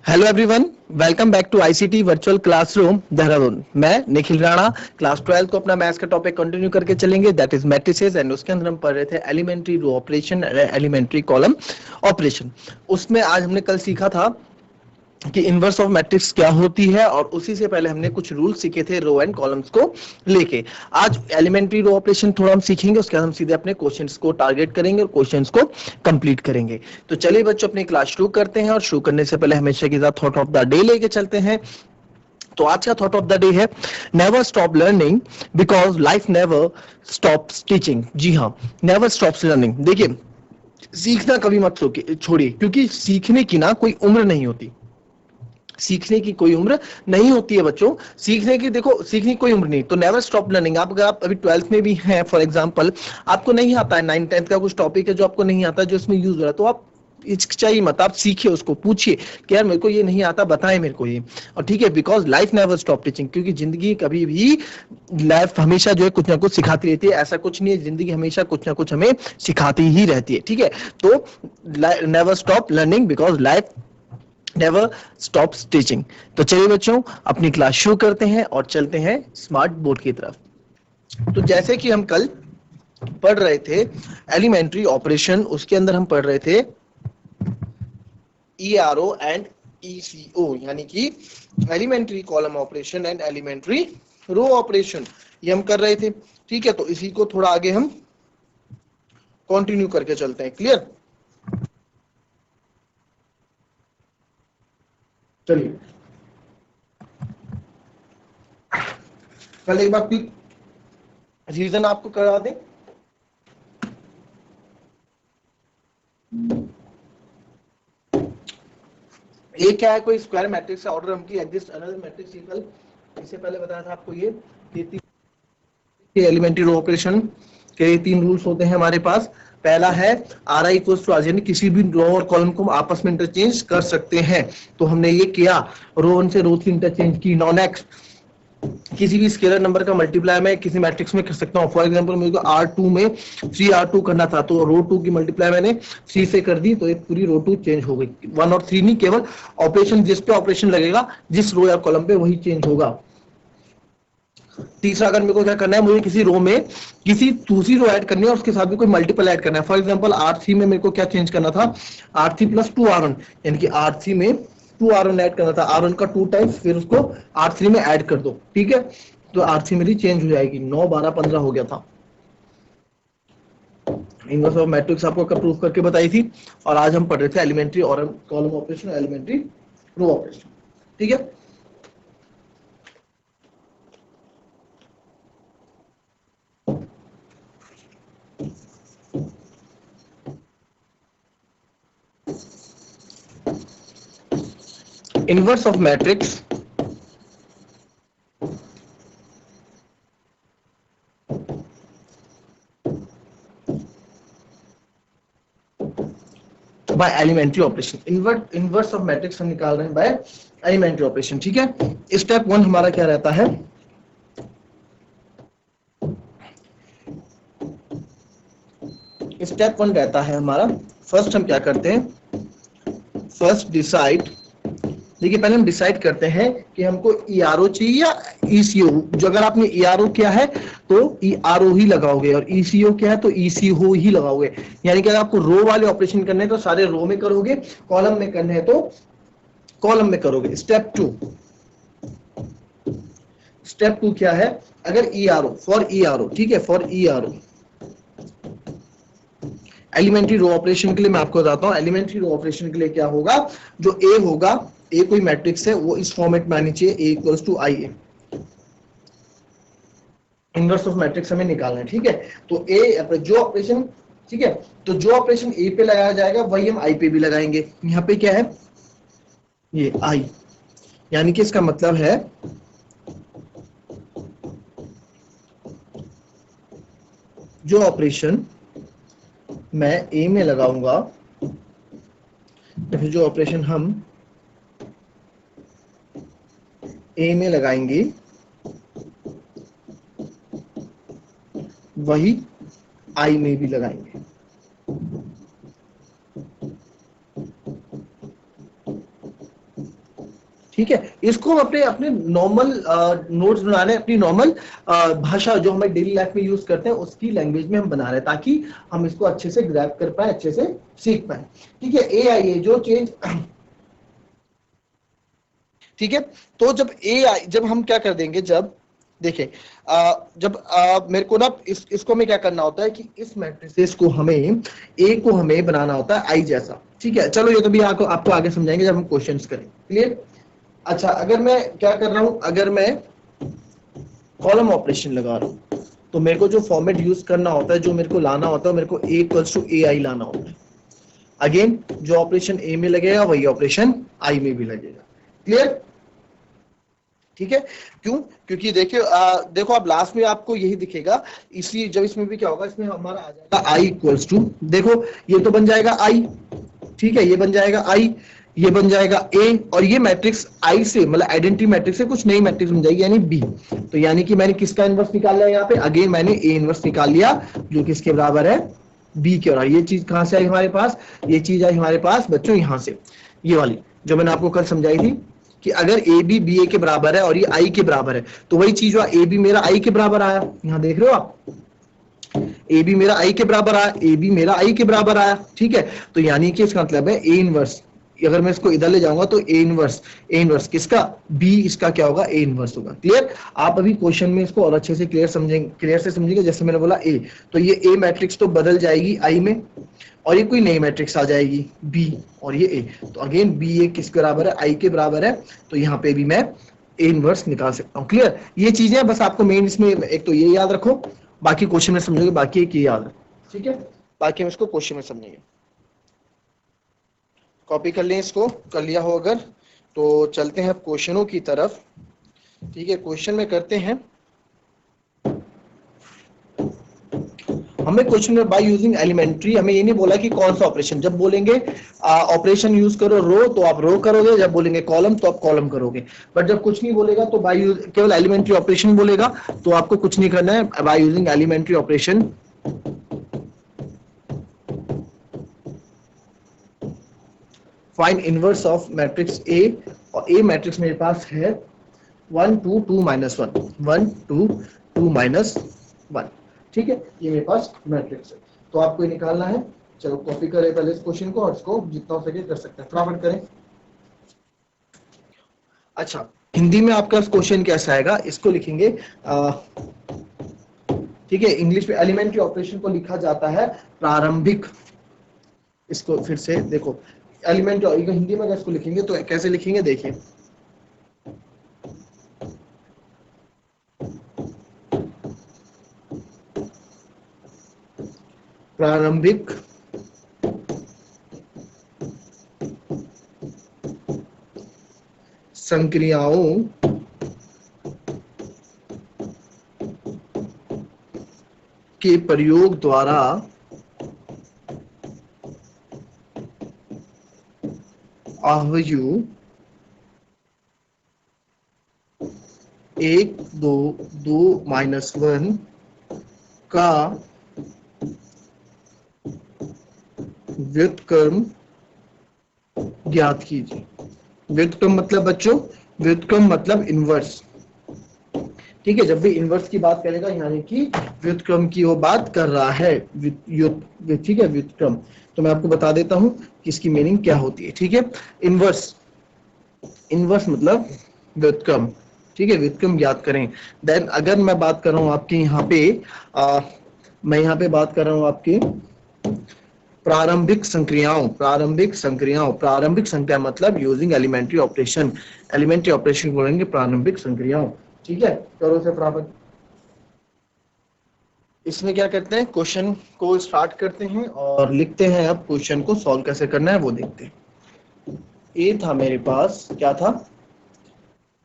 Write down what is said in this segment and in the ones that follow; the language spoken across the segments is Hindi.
Hello everyone, welcome back to ICT virtual classroom Dehradun. मैं निखिल राणा क्लास 12 को अपना मैथ्स का टॉपिक कंटिन्यू करके चलेंगे, दैट इज मैट्रिसेस। एंड उसके अंदर हम पढ़ रहे थे elementary row operation, elementary column operation. उसमें आज हमने कल सीखा था कि इनवर्स ऑफ मैट्रिक्स क्या होती है, और उसी से पहले हमने कुछ रूल सीखे थे रो एंड कॉलम्स को लेके। आज एलिमेंट्री रो ऑपरेशन थोड़ा हम सीखेंगे, उसके बाद हम सीधे अपने क्वेश्चंस को टारगेट करेंगे और क्वेश्चंस को कंप्लीट करेंगे। तो चलिए बच्चों, अपनी क्लास शुरू करते हैं, और शुरू करने से पहले हमेशा के साथ थॉट ऑफ द डे लेके चलते हैं। तो आज का थॉट ऑफ द डे है never stop learning because life never stops teaching. जी हाँ, नेवर स्टॉप्स लर्निंग। देखिए, सीखना कभी मत छोड़िए, क्योंकि सीखने की ना कोई उम्र नहीं होती। सीखने की कोई उम्र नहीं होती है बच्चों। सीखने की, देखो, सीखने की कोई उम्र नहीं। तो नेवर स्टॉप लर्निंग। आप अगर आप अभी 12th में भी हैं, फॉर एग्जांपल, आपको नहीं आता है 9 10th का कुछ टॉपिक है जो आपको नहीं आता, जो इसमें यूज हो रहा है, तो आप चाहिए मत, आप सीखिए, उसको पूछिए कि यार मेरे को ये नहीं आता, बताएं मेरे को ये। और ठीक है, because life never stop teaching, क्योंकि जिंदगी कभी भी, लाइफ हमेशा जो है कुछ ना कुछ सिखाती रहती है। ऐसा कुछ नहीं है, जिंदगी हमेशा कुछ ना कुछ हमें सिखाती ही रहती है। ठीक है, तो never stop learning because life never stop teaching. तो चलिए बच्चों, अपनी क्लास शुरू करते हैं और चलते हैं स्मार्ट बोर्ड की तरफ। तो जैसे कि हम कल पढ़ रहे थे एलिमेंट्री ऑपरेशन, उसके अंदर हम पढ़ रहे थे ईआरओ एंड ईसीओ, यानी कि elementary column operation and elementary row operation, ये हम कर रहे थे। ठीक है, तो इसी को थोड़ा आगे हम कंटिन्यू करके चलते हैं। क्लियर? चलिए, कल एक बार रीजन आपको करा दें। ये क्या है? कोई स्क्वायर मैट्रिक्स है, ऑर्डर हम की एग्जिस्ट अनदर मैट्रिक्स इक्वल। इससे पहले बताया था आपको ये एलिमेंट्री रो ऑपरेशन के 3 रूल्स होते हैं हमारे पास। पहला है R I equals to R, यानी किसी भी रो और कॉलम को आपस में इंटरचेंज कर सकते हैं। तो हमने ये किया, रो 1 से रो 3 इंटरचेंज की। नॉन एक्स, किसी भी स्केलर नंबर का मल्टीप्लाई मैं किसी मैट्रिक्स में कर सकता हूँ। फॉर एग्जांपल मेरे को R2 में 3R2 करना था, तो रो 2 की मल्टीप्लाई मैंने 3 से कर दी, तो एक पूरी रो 2 चेंज हो गई। 1 और 3 नहीं, केवल ऑपरेशन, जिस पे ऑपरेशन लगेगा, जिस रो या कॉलम पे, वही चेंज होगा। तीसरा, अगर मेरे को क्या करना है, मुझे किसी रो में किसी दूसरी रो ऐड करनी है और उसके साथ भी कोई मल्टीपल ऐड करना है। फॉर एग्जांपल R3 में मेरे को क्या चेंज करना था, R3 प्लस 2R1, यानी कि R3 में 2R1 ऐड करना था। R1 का 2 टाइम्स, फिर उसको R3 में ऐड कर दो। ठीक है, तो R3 मेरी चेंज हो जाएगी। 9 12 15 हो गया था। इनवर्स ऑफ मैट्रिक्स आपको कब प्रूफ करके बताई थी, और आज हम पढ़ रहे थे एलिमेंट्री और column operation, elementary row operation. ठीक है, inverse of matrix by elementary operation. Inverse of matrix हम निकाल रहे हैं बाय एलिमेंट्री ऑपरेशन। ठीक है, स्टेप 1 हमारा क्या रहता है, स्टेप 1 रहता है हमारा, फर्स्ट हम क्या करते हैं, फर्स्ट डिसाइड। देखिए, पहले हम डिसाइड करते हैं कि हमको ईआरओ चाहिए या ईसीओ। जो अगर आपने ईआरओ किया है तो ईआरओ ही लगाओगे, और ईसीओ क्या है तो ईसीओ ही लगाओगे। यानी कि अगर आपको रो वाले ऑपरेशन करने हैं तो सारे रो में करोगे, कॉलम में करने हैं तो कॉलम में करोगे। स्टेप 2, स्टेप 2 क्या है, अगर ईआरओ, फॉर ईआरओ, ठीक है, for ERO elementary row operation के लिए मैं आपको बताता हूं, एलिमेंट्री रो ऑपरेशन के लिए क्या होगा, जो ए होगा, ए कोई मैट्रिक्स है, वो इस फॉर्मेट में आनी चाहिए, A equals to I A. Inverse of matrix हमें निकालना है। ठीक है, तो ए जो ऑपरेशन, ठीक है, तो जो ऑपरेशन ए पे लगाया जाएगा वही हम आई पे भी लगाएंगे। यहाँ पे क्या है, ये आई, यानी कि इसका मतलब है जो ऑपरेशन मैं ए में लगाऊंगा, फिर जो ऑपरेशन हम ए में लगाएंगे वही आई में भी लगाएंगे। ठीक है, इसको हम अपने अपने नॉर्मल नोट्स बना रहे हैं, अपनी नॉर्मल भाषा जो हमारे डेली लाइफ में यूज करते हैं उसकी लैंग्वेज में हम बना रहे हैं, ताकि हम इसको अच्छे से ग्रैब कर पाए, अच्छे से सीख पाए। ठीक है, ए आई जो चेंज, ठीक है, तो जब हम क्या कर देंगे, जब देखिए जब मेरे को ना इसको हमें क्या करना होता है कि इस मैट्रिसेस को हमें ए को हमें बनाना होता है आई जैसा। ठीक है, चलो ये तो भी आपको आगे समझाएंगे जब हम क्वेश्चंस करें। क्लियर? अच्छा, अगर मैं क्या कर रहा हूं, अगर मैं कॉलम ऑपरेशन लगा रहा हूं तो मेरे को जो फॉर्मेट यूज करना होता है, जो मेरे को लाना होता है, मेरे को ए इक्वल्स टू ए आई लाना होता है। अगेन जो ऑपरेशन ए में लगेगा वही ऑपरेशन आई में भी लगेगा। क्लियर? ठीक है, क्यों? क्योंकि देखिए देखो आप लास्ट में आपको यही दिखेगा, इसलिए जब इसमें भी क्या होगा, इसमें हमारा आ जाएगा आई इक्वल्स टू, देखो ये तो बन जाएगा आई, ठीक है, ये बन जाएगा आई, ये बन जाएगा ए, और ये मैट्रिक्स आई से मतलब आइडेंटिटी मैट्रिक्स से कुछ नई मैट्रिक्स बन जाएगी यानी बी। तो यानी कि मैंने किसका इनवर्स निकाल लिया यहाँ पे, अगेन मैंने ए इनवर्स निकाल लिया जो किसके बराबर है, बी के। और ये चीज कहां से आई हमारे पास, ये चीज आई हमारे पास बच्चों यहां से, ये वाली जो मैंने आपको कल समझाई थी कि अगर ए बी बी ए के बराबर है और ये आई के बराबर है, तो वही चीज हुआ, ए बी मेरा आई के बराबर आया, यहां देख रहे हो आप, ए बी मेरा आई के बराबर आया, ए बी मेरा आई के बराबर आया। ठीक है, तो यानी कि इसका मतलब है ए इनवर्स, अगर मैं इसको इधर ले जाऊंगा तो ए इनवर्स किसका, बी, इसका क्या होगा, ए इनवर्स होगा। क्लियर? आप अभी क्वेश्चन में इसको और अच्छे से क्लियर से समझेंगे। जैसे मैंने बोला ए, तो ये ए मैट्रिक्स तो बदल जाएगी आई में, और ये कोई नई मैट्रिक्स आ जाएगी बी, और ये ए, तो अगेन बी ए किसके बराबर है, आई के बराबर है, तो यहाँ पे भी मैं ए इनवर्स निकाल सकता हूँ। क्लियर? ये चीजें बस आपको मेन इसमें एक तो ये याद रखो, बाकी क्वेश्चन में समझोगे, बाकी एक ये याद रखो। ठीक है, बाकी हम इसको क्वेश्चन में समझेंगे। कॉपी कर लें, इसको कर लिया हो अगर, तो चलते हैं क्वेश्चनों की तरफ। ठीक है, क्वेश्चन में करते हैं, हमें क्वेश्चन में बाय यूजिंग एलिमेंट्री, हमें ये नहीं बोला कि कौन सा ऑपरेशन, जब बोलेंगे ऑपरेशन यूज करो रो तो आप रो करोगे, जब बोलेंगे कॉलम तो आप कॉलम करोगे, बट जब कुछ नहीं बोलेगा तो बाय केवल एलिमेंट्री ऑपरेशन बोलेगा तो आपको कुछ नहीं करना है, by using elementary operation find inverse of matrix A, और ए मैट्रिक्स मेरे पास है 1 2 2 -1, 1 2 2 -1। ठीक है, ये मेरे पास मैट्रिक्स है, तो आपको ये निकालना है। चलो कॉपी करें पहले इस क्वेश्चन को, और इसको जितना हो सके कर सकते हैं, फटाफट करें। अच्छा, हिंदी में आपका क्वेश्चन कैसा आएगा, इसको लिखेंगे, ठीक है, इंग्लिश में एलिमेंट्री ऑपरेशन को लिखा जाता है प्रारंभिक, इसको फिर से देखो, एलिमेंट हिंदी में अगर इसको लिखेंगे तो कैसे लिखेंगे, देखिए, प्रारंभिक संक्रियाओं के प्रयोग द्वारा आव्यूह 1 2 2 -1 का व्युत्क्रम ज्ञात कीजिए। व्युत्क्रम मतलब बच्चों, व्युत्क्रम मतलब इनवर्स। ठीक है, जब भी इनवर्स की बात करेगा यानी कि व्युत्क्रम की वो बात कर रहा है, ठीक है, व्युत्क्रम। तो मैं आपको बता देता हूं कि इसकी मीनिंग क्या होती है। ठीक है, इनवर्स मतलब व्युत्क्रम। ठीक है, व्युत्क्रम ज्ञात करें। देन अगर मैं बात कर रहा हूं आपके यहाँ पे मैं यहाँ पे बात कर रहा हूं आपके प्रारंभिक संक्रियाओं, प्रारंभिक संख्या मतलब यूजिंग एलिमेंट्री ऑपरेशन बोलेंगे प्रारंभिक संक्रियाओं। ठीक है, करो से फटाफट। इसमें क्या करते हैं, क्वेश्चन को स्टार्ट करते हैं और लिखते हैं। अब क्वेश्चन को सॉल्व कैसे करना है वो देखते हैं। ए था मेरे पास, क्या था,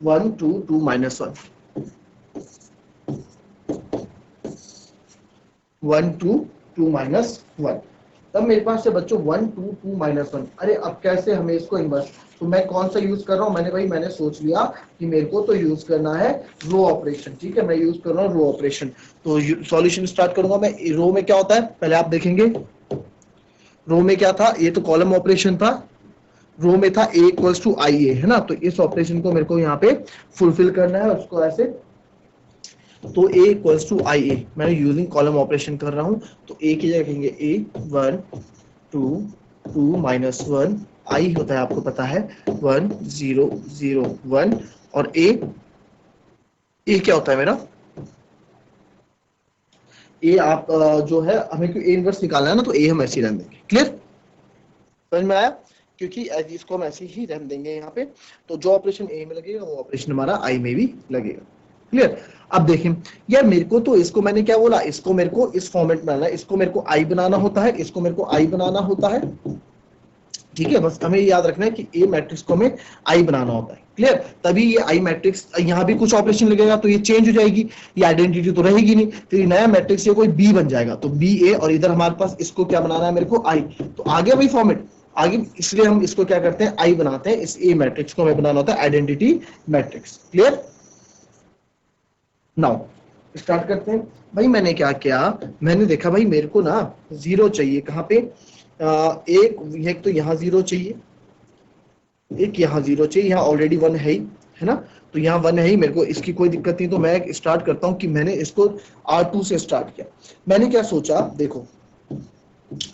1 2 2 -1, 1 2 2 -1। तब मेरे पास से बच्चों 1 2 2 -1। अरे अब कैसे हमें इसको इनवर्स, तो मैं कौन सा यूज कर रहा हूं, मैंने सोच लिया कि मेरे को तो यूज करना है रो ऑपरेशन। ठीक है, मैं यूज कर रहा हूँ रो ऑपरेशन, तो सॉल्यूशन स्टार्ट करूंगा मैं। रो में क्या होता है पहले आप देखेंगे, रो में क्या था, ये तो कॉलम ऑपरेशन था, रो में था a इक्वल्स टू आई ए, है ना, तो इस ऑपरेशन को मेरे को यहाँ पे फुलफिल करना है उसको ऐसे, तो a इक्वल्स टू आई ए, मैंने यूजिंग कॉलम ऑपरेशन कर रहा हूँ, तो a की जगह रखेंगे a 1 2 2 माइनस 1, आई होता है आपको पता है 1 0 0 1, और a क्या होता है मेरा, a आप जो है हमें क्यों a इनवर्स निकालना है ना, तो a हम ऐसे ही रहने देंगे। क्लियर, समझ में आया, क्योंकि इसको हम ऐसे ही रहने देंगे यहाँ पे, तो जो ऑपरेशन ए में लगेगा वो ऑपरेशन हमारा आई में भी लगेगा। क्लियर, अब देखें यार, मेरे को तो इसको मैंने क्या बोला, इसको मेरे को इस फॉर्मेट में बनाना है, इसको मेरे को आई बनाना होता है, इसको मेरे को आई बनाना होता है, ठीक है, बस हमें याद रखना है कि ए मैट्रिक्स को हमें आई बनाना होता है। क्लियर, तभी ये आई मैट्रिक्स, यहाँ भी कुछ ऑपरेशन लगेगा तो ये चेंज हो जाएगी, ये आइडेंटिटी तो रहेगी नहीं, फिर नया मैट्रिक्स ये कोई बी बन जाएगा, तो बी ए, और इधर हमारे पास इसको क्या बनाना है मेरे को आई, तो आगे वही फॉर्मेट आगे, इसलिए हम इसको क्या करते हैं आई बनाते हैं, इस ए मैट्रिक्स को हमें बनाना होता है identity matrix. Clear, now start करते हैं। भाई मैंने क्या किया, मैंने देखा भाई मेरे को ना जीरो चाहिए, कहाँ पे, एक तो यहाँ जीरो चाहिए, एक यहाँ जीरो चाहिए, यहाँ ऑलरेडी वन है ही, है ना, तो यहाँ वन है ही, मेरे को इसकी कोई दिक्कत नहीं, तो मैं स्टार्ट करता हूँ कि मैंने इसको R2 से स्टार्ट किया। मैंने क्या सोचा, देखो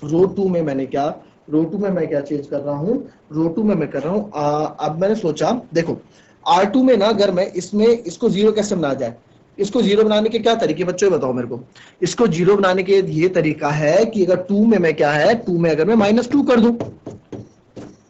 रो टू में मैंने क्या, रो टू में मैं क्या चेंज कर रहा हूँ, रो टू में मैं कर रहा हूँ, अब मैंने सोचा देखो R2 में ना, अगर मैं इसमें इसको जीरो कैसे बनाया जाए, इसको जीरो बनाने के क्या तरीके बच्चों बताओ मेरे को, इसको जीरो बनाने के ये तरीका है कि अगर टू में मैं क्या है, टू में अगर मैं -2 कर दूं,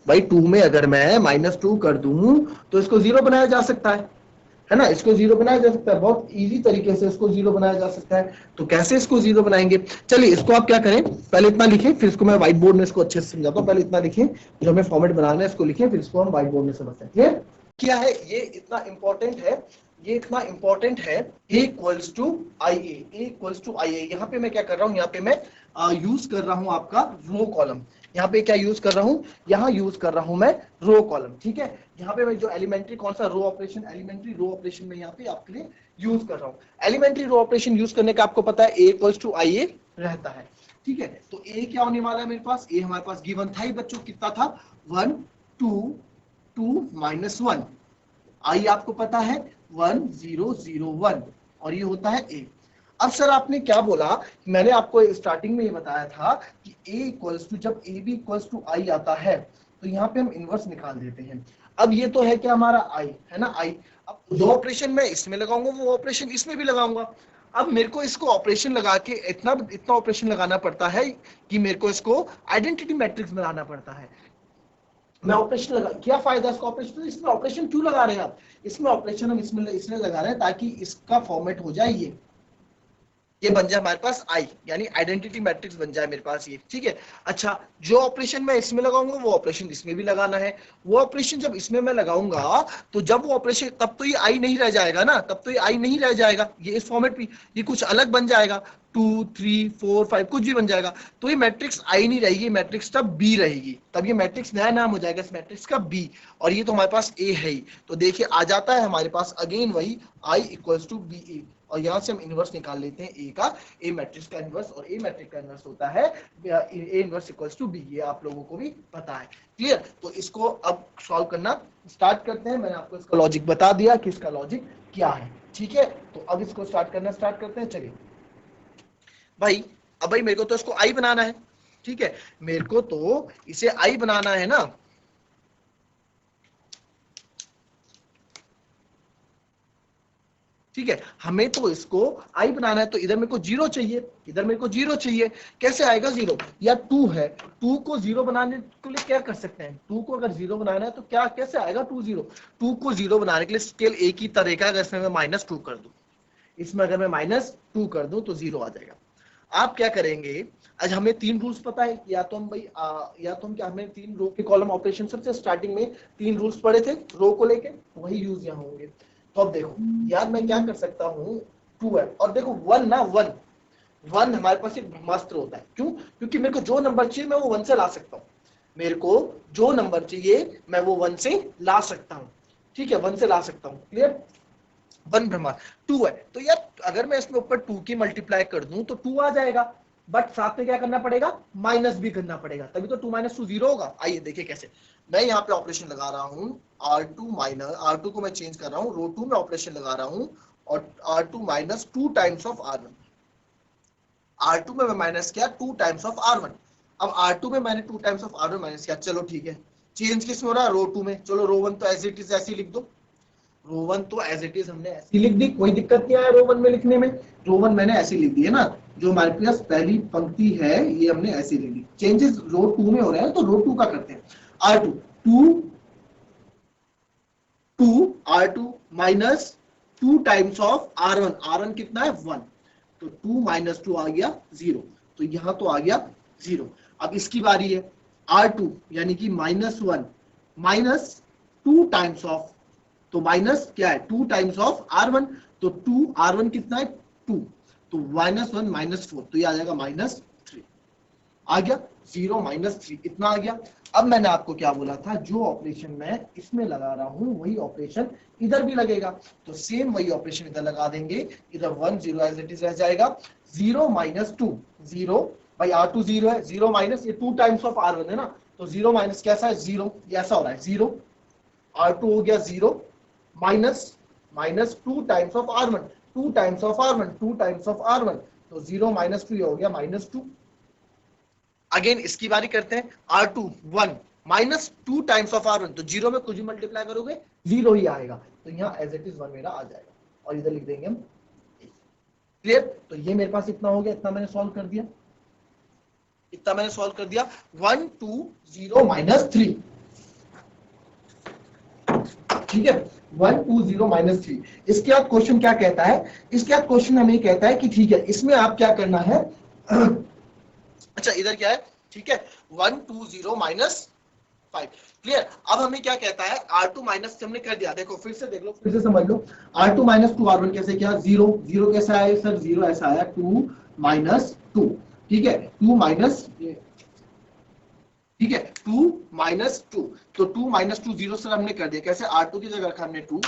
भाई टू में अगर मैं -2 कर दूं तो इसको जीरो बनाया जा सकता है ना, इसको जीरो बनाया जा सकता है, बहुत इजी तरीके से इसको जीरो बनाया जा सकता है। तो कैसे इसको जीरो बनाएंगे, चलिए इसको आप क्या करें, पहले इतना लिखें, फिर इसको मैं व्हाइट बोर्ड में इसको अच्छे से समझाता हूँ, पहले इतना लिखें, जो हमें फॉर्मेट बनाना है इसको लिखें, फिर इसको हम व्हाइट बोर्ड में समझते हैं। क्लियर, क्या है ये इतना इंपॉर्टेंट है, ये इतना इंपॉर्टेंट है, a equals to I A, a equals to I A, यहाँ पे मैं क्या कर रहा हूँ, यहाँ पे मैं यूज कर रहा हूँ आपका रो कॉलम, यहाँ पे क्या यूज कर रहा हूँ, यहाँ यूज कर रहा हूँ मैं रो कॉलम, ठीक है, यहाँ पे मैं जो एलिमेंट्री कौन सा row operation, elementary row operation में यहाँ पे आपके लिए यूज कर रहा हूँ। एलिमेंट्री रो ऑपरेशन यूज करने का आपको पता है a इक्वल्स टू आई ए रहता है, ठीक है, तो a क्या होने वाला है मेरे पास, a हमारे पास गिवन था ही बच्चों, कितना था 1 2 2 -1, आई आपको पता है 1 0 0 1, और ये होता है a। अब सर आपने क्या बोला, मैंने आपको स्टार्टिंग में ये बताया था कि a इक्वल्स टू, जब a भी इक्वल्स टू आई आता है तो यहाँ पे हम इनवर्स निकाल देते हैं। अब ये तो है क्या हमारा i, है ना i, अब जो ऑपरेशन मैं इसमें लगाऊंगा वो ऑपरेशन इसमें भी लगाऊंगा। अब मेरे को इसको ऑपरेशन लगा के इतना इतना ऑपरेशन लगाना पड़ता है कि मेरे को इसको आइडेंटिटी मैट्रिक्स बनाना पड़ता है। मैं ऑपरेशन लगा, क्या फायदा इसका ऑपरेशन, इसमें ऑपरेशन क्यों लगा रहे हैं आप, इसमें ऑपरेशन हम इसमें इसलिए लगा रहे हैं ताकि इसका फॉर्मेट हो जाए, ये बन जाए हमारे पास आई, यानी आइडेंटिटी मैट्रिक्स बन जाए मेरे पास ये, ठीक है। अच्छा, जो ऑपरेशन मैं इसमें लगाऊंगा वो ऑपरेशन इसमें भी लगाना है, वो ऑपरेशन जब इसमें मैं लगाऊंगा तो जब वो ऑपरेशन, तब तो ये आई नहीं रह जाएगा ना, तब तो ये आई नहीं रह जाएगा, ये इस फॉर्मेट पे ये कुछ अलग बन जाएगा, 2 3 4 5 कुछ भी बन जाएगा, तो ये मैट्रिक्स आई नहीं रहेगी, मैट्रिक्स तब बी रहेगी, तब ये मैट्रिक्स नया नाम हो जाएगा इस मैट्रिक्स का बी, और ये तो हमारे पास ए है ही, तो देखिए आ जाता है हमारे पास अगेन वही आई इक्वल्स टू बी ए, और यहां से हम इनवर्स निकाल लेते हैं ए का, ए मैट्रिक्स का इनवर्स, और ए मैट्रिक्स का इनवर्स होता है A inverse equals to B, ये आप लोगों को भी पता है। क्लियर, तो इसको अब सॉल्व करना स्टार्ट करते हैं, मैंने आपको इसका लॉजिक बता दिया कि इसका लॉजिक क्या है, ठीक है, तो अब इसको स्टार्ट करना स्टार्ट करते हैं। चलिए भाई, अब भाई मेरे को तो इसको आई बनाना है, ठीक है, मेरे को तो इसे आई बनाना है ना, ठीक है, हमें तो इसको आई बनाना है, तो इधर मेरे को जीरो चाहिए, इधर मेरे को जीरो चाहिए, कैसे आएगा जीरो, या टू है, टू को जीरो बनाने के लिए क्या कर सकते हैं, टू को अगर जीरो बनाना है तो क्या कैसे आएगा टू जीरो, टू को जीरो बनाने के लिए स्केल एक ही तरीका है, इसमें मैं -2 कर दूं, इसमें अगर मैं -2 कर दूं तो जीरो आ जाएगा। आप क्या करेंगे, आज हमें तीन रूल्स पता है, या तो हम भाई या तो हम क्या, हमें तीन रो के कॉलम ऑपरेशन सबसे स्टार्टिंग में तीन रूल्स पढ़े थे रो को लेके, वही यूज यहाँ होंगे। तो अब देखो यार, मैं क्या कर सकता हूँ, टू है, और देखो वन ना, वन वन हमारे पास एक ब्रह्मास्त्र होता है, क्यों, क्योंकि मेरे को जो नंबर चाहिए मैं वो वन से ला सकता हूँ, मेरे को जो नंबर चाहिए मैं वो वन से ला सकता हूँ, ठीक है, वन से ला सकता हूँ। क्लियर, वन ब्रह्मास्त्र, टू है, तो यार अगर मैं इसमें ऊपर टू की मल्टीप्लाई कर दूं तो टू आ जाएगा, बट साथ में क्या करना पड़ेगा, माइनस भी करना पड़ेगा, तभी तो 2 माइनस 2 0 होगा। आइए देखिए कैसे। मैं यहाँ पे ऑपरेशन लगा रहा हूँ, R2 माइनस R2 को मैं चेंज कर रहा हूँ, रो 2 में ऑपरेशन लगा रहा हूँ, और R2 minus 2 times of R1। R2 में मैं माइनस किया 2 टाइम्स ऑफ R1। अब R2 में मैंने 2 टाइम्स ऑफ R1 माइनस किया, चलो ठीक है। चेंज किस में हो रहा है, रो 2 में। चलो रो 1 तो एज इट इज ऐसे लिख दो, रो 1 तो एज इट इज हमने ऐसी लिख दी, कोई दिक्कत नहीं आया रो 1 में लिखने में। रो 1 मैंने ऐसी लिख दी है ना, जो हमारे पास पहली पंक्ति है ये हमने ऐसी लिख दी। चेंजेस रो 2 में हो रहे हैं तो रो 2 का करते हैं। R2 2 R2 minus 2 times of R1। R1 कितना है 1, तो 2 माइनस 2 आ गया 0, तो यहां तो आ गया 0। अब इसकी बारी है, R2 यानी कि माइनस 1 माइनस 2 टाइम्स ऑफ, तो माइनस क्या है 2 टाइम्स ऑफ R1, तो 2 R1 कितना है 2, तो माइनस 1 माइनस 4, तो ये आ जाएगा माइनस 3। आ गया 0 माइनस 3, इतना आ गया। अब मैंने आपको क्या बोला था, जो ऑपरेशन मैं इसमें लगा रहा हूं वही ऑपरेशन इधर भी लगेगा, तो सेम वही ऑपरेशन इधर लगा देंगे। इधर 1 0 एज इट इज रह जाएगा। 0 माइनस 2 0, भाई R2 0 है, 0 माइनस ये 2 टाइम्स ऑफ R1 है ना, तो 0 माइनस कैसा है 0, ये ऐसा हो रहा है 0। R2 हो गया 0 minus minus 2 times of R1, 2 times of R1, 2 times of R1, तो 0 माइनस 2 हो गया माइनस 2। अगेन इसकी बारी करते हैं, R2 1 minus 2 times of R1, तो 0 में कुछ भी मल्टीप्लाई करोगे 0 ही आएगा, तो यहाँ एज इट इज 1 मेरा आ जाएगा, और इधर लिख देंगे हम। क्लियर, तो ये मेरे पास इतना हो गया, इतना मैंने सॉल्व कर दिया, इतना मैंने सॉल्व कर दिया। 1 2 0 माइनस 3, ठीक है, 1 2 0 माइनस 3। इसके बाद क्वेश्चन क्या कहता है, इसके बाद क्वेश्चन हमें कहता है कि ठीक है इसमें आप क्या करना है, अच्छा इधर क्या है, ठीक है 1 2 0 माइनस 5। क्लियर, अब हमें क्या कहता है, R2 माइनस हमने कर दिया, देखो फिर से देख लो, फिर से समझ लो। R2 माइनस 2 R1 कैसे किया, 0 0 कैसा आया सर, 0 ऐसा आया, 2 माइनस 2, ठीक है 2 माइनस, ठीक है 2 माइनस 2, तो 2 माइनस 2 0 सर हमने कर दिया, कैसे R2 की जगह रखा हमने 2।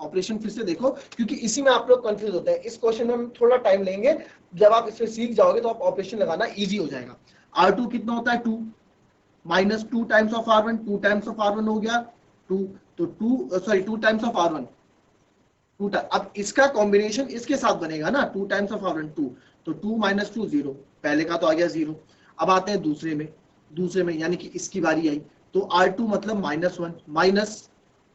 ऑपरेशन फिर से देखो, क्योंकि इसी में आप लोग कंफ्यूज होते हैं, इस क्वेश्चन में हम थोड़ा टाइम लेंगे, जब आप इसमें सीख जाओगे तो आप ऑपरेशन लगाना इजी हो जाएगा। R2 कितना होता है 2 minus 2 times of R1, 2 times of R1 हो गया 2, तो 2 सॉरी 2 टाइम्स ऑफ R1 2, अब इसका कॉम्बिनेशन इसके साथ बनेगा ना, 2 टाइम्स ऑफ R1 2, तो 2 माइनस 2 0, पहले का तो आ गया 0। अब आते हैं दूसरे में, दूसरे में यानी कि इसकी बारी आई, तो R2 मतलब minus 1 minus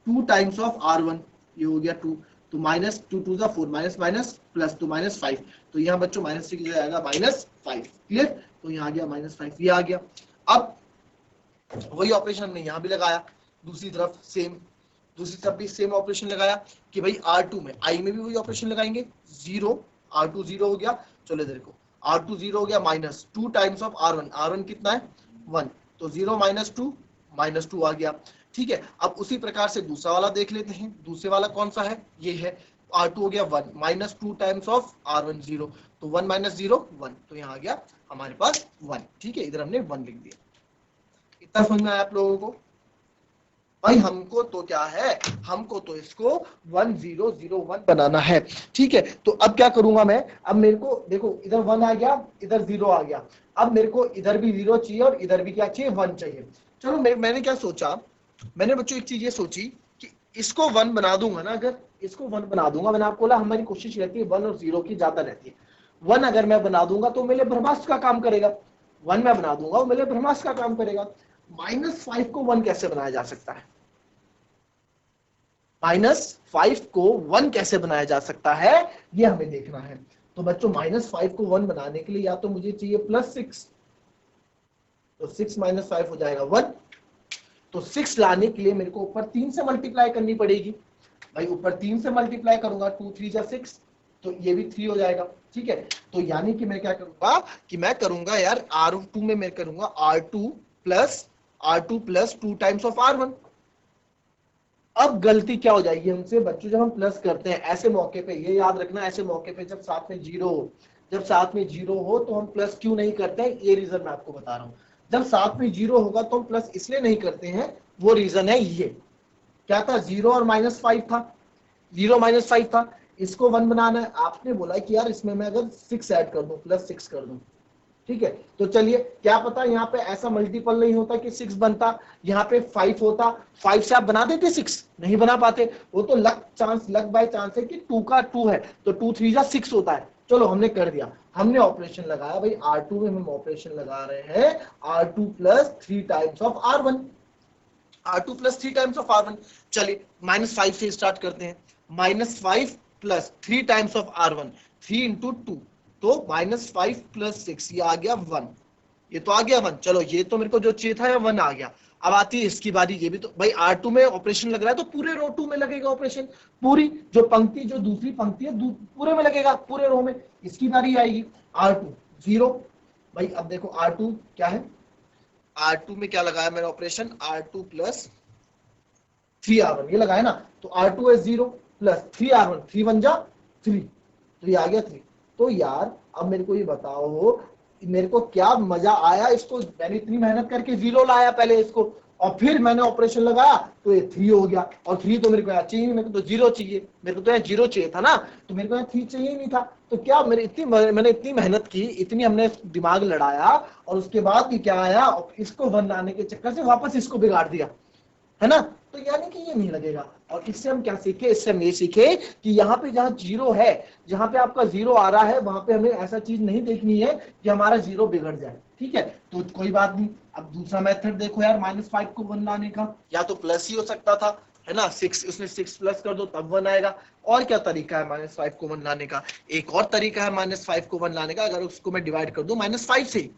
2 times of R1, ये हो गया 2, तो माइनस 2 2 जा 4, माइनस माइनस प्लस, तो माइनस 5, तो यहाँ बच्चों माइनस 6 आएगा माइनस 5। क्लियर, तो यहाँ आ गया माइनस 5, ये आ गया। अब वही ऑपरेशन हमने यहाँ भी लगाया, दूसरी तरफ सेम, दूसरी तरफ भी सेम ऑपरेशन लगाया कि भाई R2 में, I में भी वही ऑपरेशन लगाएंगे, 0 R2 0 हो गया, चलो इधर को R2 0 हो गया minus 2 times of R1, R1 कितना है 1, तो 0 माइनस 2 माइनस 2 आ गया। ठीक है, अब उसी प्रकार से दूसरा वाला देख लेते हैं, दूसरे वाला कौन सा है, ये है R2 हो गया 1 माइनस 2 टाइम्स ऑफ R1 0, तो 1 माइनस 0 1, तो यहाँ आ गया हमारे पास 1। ठीक है, इधर हमने 1 लिख दिया। इतना समझ में आया आप लोगों को, भाई हमको तो क्या है, हमको तो इसको 1001 बनाना है। ठीक है, तो अब क्या करूंगा मैं, अब मेरे को देखो इधर 1 आ गया, इधर 0 आ गया, अब मेरे को इधर भी 0 चाहिए और इधर भी क्या चाहिए 1 चाहिए। चलो मैंने क्या सोचा, मैंने बच्चों एक चीज ये सोची कि इसको 1 बना दूंगा ना, अगर इसको 1 बना दूंगा, मैंने आपको बोला हमारी कोशिश रहती है 1 और 0 की ज्यादा रहती है, 1 अगर मैं बना दूंगा तो मेरे ब्रह्मास्त्र का काम करेगा, 1 मैं बना दूंगा वो मेरे ब्रह्मास्त्र का काम करेगा। -5 को 1 कैसे बनाया जा सकता है, -5 को 1 कैसे बनाया जा सकता है, ये हमें देखना है। तो बच्चों -5 को 1 बनाने के लिए या तो मुझे चाहिए +6, तो 6 - 5 हो जाएगा 1, तो 6 लाने के लिए मेरे को ऊपर 3 से मल्टीप्लाई करनी पड़ेगी, भाई ऊपर 3 से मल्टीप्लाई करूंगा, 2 3 जा 6, तो ये भी 3 हो जाएगा। ठीक है, तो यानी कि मैं क्या करूंगा कि मैं करूंगा यार R2 में मैं करूंगा R2 plus 2 times of R1। अब गलती क्या हो जाएगी हमसे बच्चों, जब हम प्लस करते हैं ऐसे मौके पे, ये याद रखना, ऐसे मौके पे जब साथ में 0 हो, जब साथ में 0 हो तो हम प्लस क्यों नहीं करते हैं, ये रीजन मैं आपको बता रहा हूं। जब साथ में 0 होगा तो हम प्लस इसलिए नहीं करते हैं, वो रीजन है ये, क्या था 0 और -5 था, 0 -5 था, इसको 1 बनाना है। आपने बोला कि यार इसमें मैं अगर 6 ऐड कर दूं, +6 कर दूं, ठीक है, तो चलिए क्या पता यहाँ पे ऐसा मल्टीपल नहीं होता कि 6 बनता, यहाँ पे 5 होता, 5 से आप बना देते 6, नहीं बना पाते, वो तो लक बाय चांस है कि 2 का 2 है तो 2 3 जा 6 होता है। चलो हमने कर दिया, हमने ऑपरेशन लगाया भाई R2 में, हम ऑपरेशन लगा रहे हैं R2 plus 3 times of R1, R2 plus 3 times of R1। चलिए -5 से स्टार्ट करते हैं, -5 plus 3 times of R1, 3 into 2, तो -5 प्लस 6, ये आ गया 1, ये तो आ गया 1। चलो ये तो मेरे को जो चाहिए था 1 आ गया। अब आती है इसकी बारी, ये भी तो भाई R2 में ऑपरेशन लग रहा है तो पूरे रो 2 में लगेगा ऑपरेशन, पूरी जो पंक्ति, जो दूसरी पंक्ति है पूरे में लगेगा, पूरे रो में। इसकी बारी आएगी R2 0, भाई अब देखो R2 क्या है, R2 में क्या लगाया मैंने ऑपरेशन, R2 प्लस 3R1 ये लगाया ना, तो R2 है 0 प्लस 3R1, 3 1 जा 3, तो ये आ गया 3। तो यार अब मेरे को ये बताओ, मेरे को क्या मजा आया, इसको मैंने इतनी मेहनत करके 0 लाया पहले इसको, और फिर मैंने ऑपरेशन लगाया तो ये 3 हो गया, और 3 तो मेरे को यहाँ चाहिए, मेरे को तो 0 चाहिए, मेरे को तो यहाँ 0 चाहिए था ना, तो मेरे को यहाँ 3 चाहिए ही नहीं था। तो क्या मैंने इतनी मेहनत की, इतनी हमने दिमाग लड़ाया, और उसके बाद ये क्या आया, इसको 1 लाने के चक्कर से वापस इसको बिगाड़ दिया, है ना। तो यानी कि ये नहीं लगेगा। और इससे हम क्या सीखे, इससे हम ये सीखे कि यहाँ पे जहाँ 0 है, जहाँ पे आपका 0 आ रहा है, वहां पे हमें ऐसा चीज नहीं देखनी है कि हमारा 0 बिगड़ जाए, ठीक है। तो कोई बात नहीं। अब दूसरा मेथड देखो यार, -5 को 1 लाने का, या तो प्लस ही हो सकता था, है ना, 6 उसमें 6 प्लस कर दो तब 1 आएगा। और क्या तरीका है -5 को 1 लाने का, एक और तरीका है -5 को 1 लाने का, अगर उसको मैं डिवाइड कर दूं -5 से,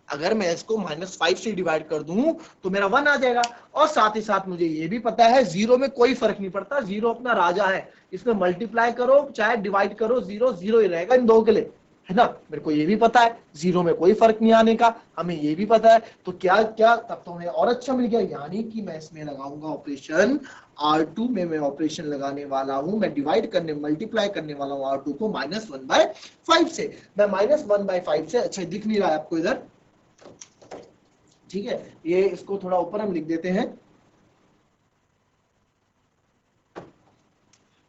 अगर मैं इसको -5 से डिवाइड कर दूं तो मेरा 1 आ जाएगा। और साथ ही साथ मुझे ये भी पता है 0 में कोई फर्क नहीं पड़ता, 0 अपना राजा है, इसमें मल्टीप्लाई करो चाहे डिवाइड करो, 0 0 ही रहेगा इन दो के लिए, है ना। मेरे को ये भी पता है 0 में कोई फर्क नहीं आने का, हमें ये भी पता है। तो क्या क्या, तब तो हमें और अच्छा मिल गया, यानी कि मैं इसमें लगाऊंगा ऑपरेशन R2 में, मैं ऑपरेशन लगाने वाला हूं, मैं डिवाइड करने मल्टीप्लाई करने वाला हूं R2 को -1/5 से, मैं -1/5 से, अच्छा दिख नहीं रहा है आपको इधर, ठीक है, ये इसको थोड़ा ऊपर हम लिख देते हैं,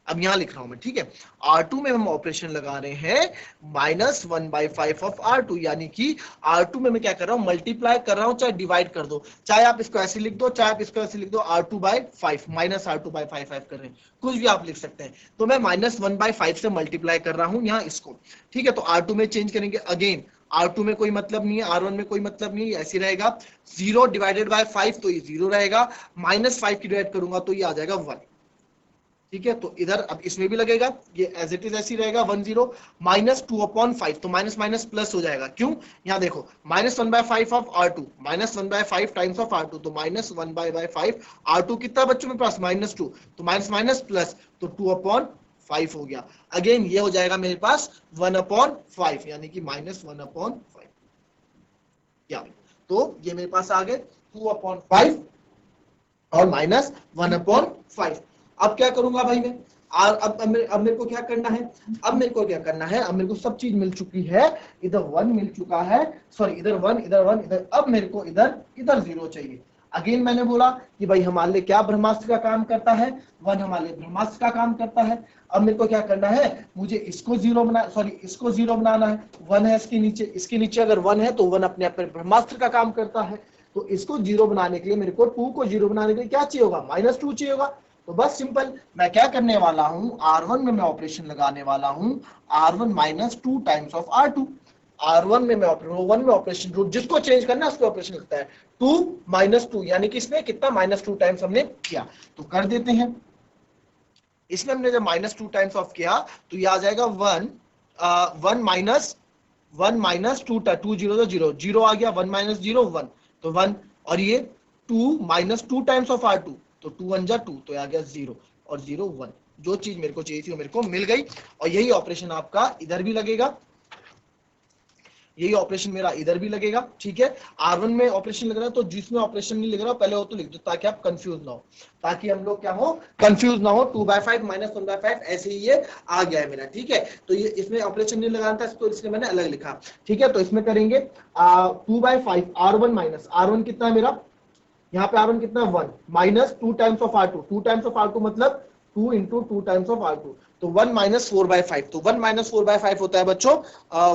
अब यहां लिख रहा हूं मैं, ठीक है। R2 में हम ऑपरेशन लगा रहे हैं -1/5 ऑफ R2, यानी कि R2 में मैं क्या कर रहा हूं, मल्टीप्लाई कर रहा हूं, चाहे डिवाइड कर दो, चाहे आप इसको ऐसे लिख दो, चाहे आप इसको ऐसे लिख दो, R2/5 -R2/5 कर रहे हैं, कुछ भी आप लिख सकते हैं। तो मैं -1/5 से मल्टीप्लाई कर रहा हूं यहाँ इसको, ठीक है। तो R2 में चेंज करेंगे, अगेन R2 में कोई मतलब नहीं है, R1 में कोई मतलब नहीं है, ऐसे रहेगा 0 डिवाइडेड बाय 5, तो ये 0 रहेगा, -5 की डिवाइड करूंगा तो ये आ जाएगा 1, ठीक है। तो इधर अब इसमें भी लगेगा, ये एज इट इज ऐसी रहेगा 1 0, -2/5, तो माइनस माइनस प्लस हो जाएगा, क्यों, यहाँ देखो -1/5 of R2, -1/5 times of R2, तो -1/5 R2 कितना बच्चों में पास -2, तो माइनस माइनस प्लस, तो 2/5 हो गया। अगेन ये हो जाएगा मेरे पास 1/5, यानी कि -1/5, या तो ये मेरे पास आ गए 2/5 और -1/5। अब क्या करूंगा भाई मैं, अब मेरे को क्या करना है, अब मेरे को सब चीज मिल चुकी है, इधर 1 मिल चुका है, सॉरी इधर 1 इधर 1 इधर, अब मेरे को इधर 0 चाहिए। अगेन मैंने बोला कि भाई हमारे लिए क्या ब्रह्मास्त्र का काम करता है, 1 हमारे लिए ब्रह्मास्त्र का काम करता है। अब मेरे को क्या करना है, मुझे इसको 0 बना, सॉरी इसको 0 बनाना है, 1 है इसके नीचे अगर 1 है तो 1 अपने आप में ब्रह्मास्त्र का काम करता है। तो इसको 0 बनाने के लिए मेरे को 2 को 0 बनाने के लिए क्या चाहिए होगा, -2 चाहिए होगा। तो बस सिंपल, मैं क्या करने वाला हूं, R1 में मैं ऑपरेशन लगाने वाला हूं, R1 -2 times of R2, R1 में मैं रो 1 में ऑपरेशन, जिसको चेंज करना है उसको ऑपरेशन लगता है 2 -2, यानी कि इसमें कितना -2 टाइम्स हमने किया, तो कर देते हैं। इसमें हमने जब -2 टाइम्स ऑफ किया तो ये आ जाएगा 1 -2, 2 0 0 0 आ गया, 1 - 0 1, तो 1, और ये 2 -2 टाइम्स ऑफ R2, तो 2 1 जा 2, तो आ गया 0 और 0 1, जो चीज मेरे को चाहिए थी वो मेरे को मिल गई। और यही ऑपरेशन आपका इधर भी लगेगा, यही ऑपरेशन मेरा इधर भी लगेगा, ठीक है। R1 में ऑपरेशन लग रहा है, तो जिसमें ऑपरेशन नहीं लग रहा पहले वो तो लिख दो, ताकि आप कंफ्यूज ना हो, ताकि हम लोग क्या हो, कंफ्यूज ना हो। 2/5 -1/5 ऐसे ही ये आ गया है मेरा, ठीक है। तो ये इसमें ऑपरेशन नहीं लगाना था, इसको इसलिए मैंने अलग लिखा, ठीक है। तो इसमें करेंगे 2/5 R1 कितना है मेरा, यहाँ पे R1 कितना 1, -2 times of R2, 2 times of R2 मतलब 2 × 2 टाइम्स ऑफ R2, तो 1 माइनस 4/5, तो 1 माइनस 4/5 होता है बच्चों,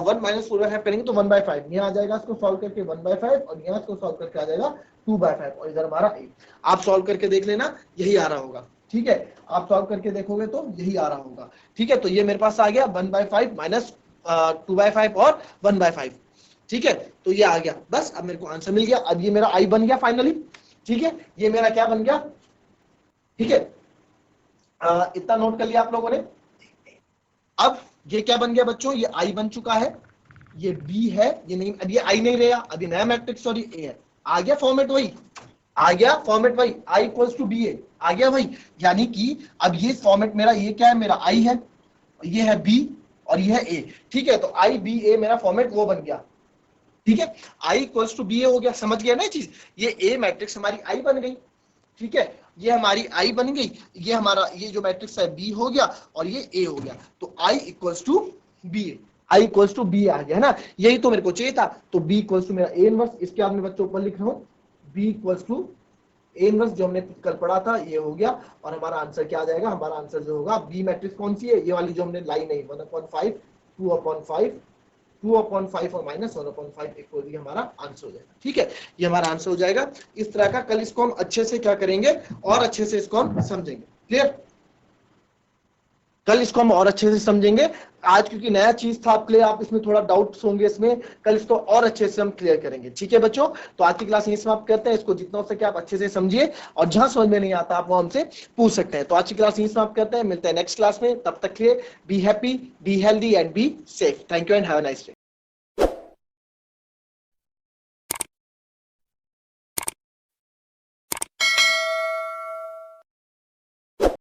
1 माइनस 4/5 करेंगे तो 1/5, यहाँ आ जाएगा इसको सॉल्व करके 1/5, और यहाँ इसको सॉल्व करके आ जाएगा 2/5, और इधर हमारा a। आप सॉल्व करके देख लेना, यही आ रहा होगा, ठीक है, आप सॉल्व करके देखोगे तो यही आ रहा होगा, ठीक है। तो ये मेरे पास आ गया 1/5 माइनस 2/5 और 1/5, ठीक है, तो ये आ गया, बस अब मेरे को आंसर मिल गया। अब ये मेरा i बन गया फाइनली, ठीक है, ये मेरा क्या बन गया, ठीक है, इतना नोट कर लिया आप लोगों ने। अब ये क्या बन गया बच्चों, ये i बन चुका है, ये b है, ये नहीं, अब ये i नहीं रहा, अभी नया मैट्रिक्स और ये a है, आ गया फॉर्मेट वही, आ गया फॉर्मेट वही, i इक्वल्स टू ba, आ गया वही, यानी कि अब ये फॉर्मेट मेरा, ये क्या है, मेरा i है, ये है b और ये है a, ठीक है, तो i b a मेरा फॉर्मेट वो बन गया, ठीक है, i इक्वल्स टू ba हो गया, समझ गया ना चीज, ये a मैट्रिक्स हमारी i बन गई, ठीक है, ये हमारी i बन गई, ये हमारा ये जो मैट्रिक्स है b हो गया और ये a हो गया, तो i equals to b, i equals to b आ गया है ना, यही तो मेरे को चाहिए था। तो b इक्वल्स टू मेरा a इनवर्स, इसके बाद में बच्चों ऊपर लिख रहा हूं b equals to a inverse, जो हमने कल पढ़ा था ये हो गया, और हमारा आंसर क्या आ जाएगा, हमारा आंसर जो होगा, b मैट्रिक्स कौन सी है, ये वाली जो हमने लाइन है 1/5, 2/5, 2/5 और माइनस 1/5 इक्वल, ये हमारा आंसर हो जाएगा, ठीक है, ये हमारा आंसर हो जाएगा इस तरह का। कल इसको हम अच्छे से क्या करेंगे, और अच्छे से इसको हम समझेंगे, क्लियर, कल इसको हम और अच्छे से समझेंगे। आज क्योंकि नया चीज था आपके लिए, आप इसमें थोड़ा डाउट्स होंगे इसमें, कल इसको और अच्छे से हम क्लियर करेंगे, ठीक है बच्चों। तो आज की क्लास यहीं समाप्त करते हैं, इसको जितना हो सके आप अच्छे से समझिए, और जहां समझ में नहीं आता आप वो हमसे पूछ सकते हैं। तो आज की क्लास यहीं समाप्त करते हैं, मिलते हैं नेक्स्ट क्लास में, तब तक के लिए be happy, be healthy and be safe. Thank you and have a nice day.